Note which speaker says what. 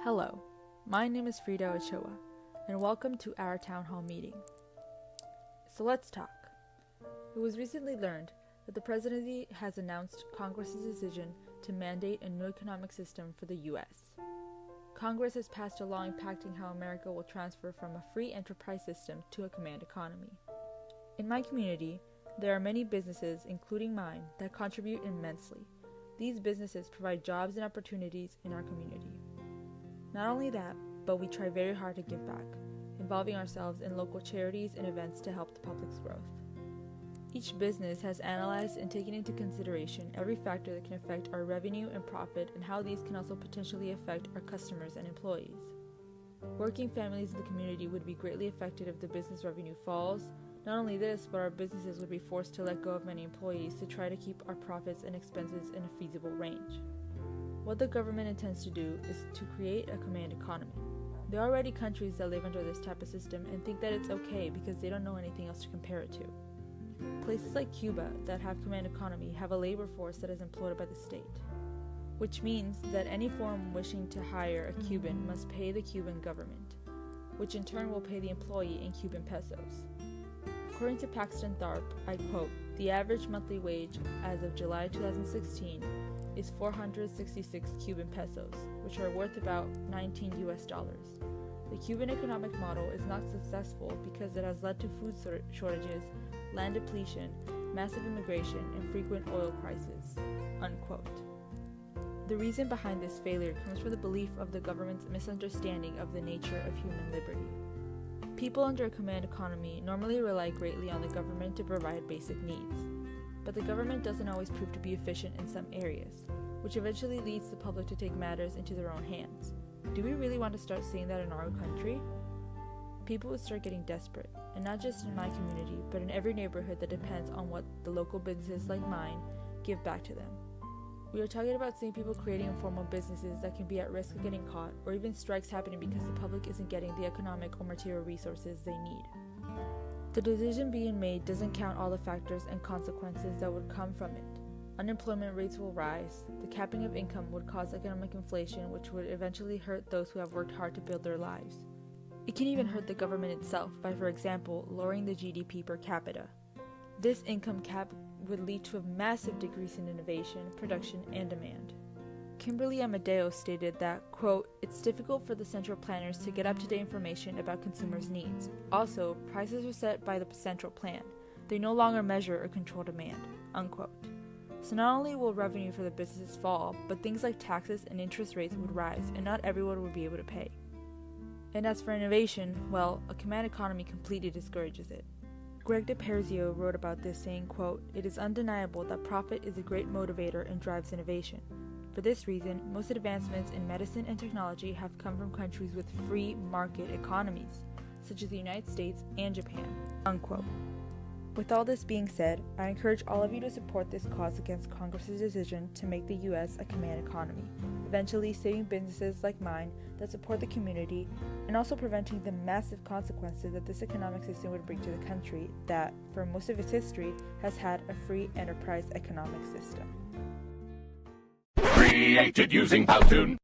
Speaker 1: Hello, my name is Frida Ochoa, and welcome to our town hall meeting. So let's talk. It was recently learned that the presidency has announced Congress's decision to mandate a new economic system for the U.S. Congress has passed a law impacting how America will transfer from a free enterprise system to a command economy. In my community, there are many businesses, including mine, that contribute immensely. These businesses provide jobs and opportunities in our community. Not only that, but we try very hard to give back, involving ourselves in local charities and events to help the public's growth. Each business has analyzed and taken into consideration every factor that can affect our revenue and profit and how these can also potentially affect our customers and employees. Working families in the community would be greatly affected if the business revenue falls. Not only this, but our businesses would be forced to let go of many employees to try to keep our profits and expenses in a feasible range. What the government intends to do is to create a command economy. There are already countries that live under this type of system and think that it's okay because they don't know anything else to compare it to. Places like Cuba that have command economy have a labor force that is employed by the state, which means that any firm wishing to hire a Cuban must pay the Cuban government, which in turn will pay the employee in Cuban pesos. According to Paxton Tharp, I quote, "The average monthly wage as of July 2016 is 466 Cuban pesos, which are worth about $19 US. The Cuban economic model is not successful because it has led to food shortages, land depletion, massive immigration, and frequent oil crises." Unquote. The reason behind this failure comes from the belief of the government's misunderstanding of the nature of human liberty. People under a command economy normally rely greatly on the government to provide basic needs, but the government doesn't always prove to be efficient in some areas, which eventually leads the public to take matters into their own hands. Do we really want to start seeing that in our country? People would start getting desperate, and not just in my community, but in every neighborhood that depends on what the local businesses like mine give back to them. We are talking about seeing people creating informal businesses that can be at risk of getting caught, or even strikes happening because the public isn't getting the economic or material resources they need. The decision being made doesn't count all the factors and consequences that would come from it. Unemployment rates will rise, the capping of income would cause economic inflation, which would eventually hurt those who have worked hard to build their lives. It can even hurt the government itself by, for example, lowering the GDP per capita. This income cap would lead to a massive decrease in innovation, production, and demand. Kimberly Amadeo stated that, quote, "It's difficult for the central planners to get up-to-date information about consumers' needs. Also, prices are set by the central plan. They no longer measure or control demand," unquote. So not only will revenue for the businesses fall, but things like taxes and interest rates would rise, and not everyone would be able to pay. And as for innovation, well, a command economy completely discourages it. Greg DiPerzio wrote about this saying, quote, "It is undeniable that profit is a great motivator and drives innovation. For this reason, most advancements in medicine and technology have come from countries with free market economies, such as the United States and Japan," unquote. With all this being said, I encourage all of you to support this cause against Congress's decision to make the U.S. a command economy, eventually saving businesses like mine that support the community and also preventing the massive consequences that this economic system would bring to the country that, for most of its history, has had a free enterprise economic system.
Speaker 2: Created using Powtoon.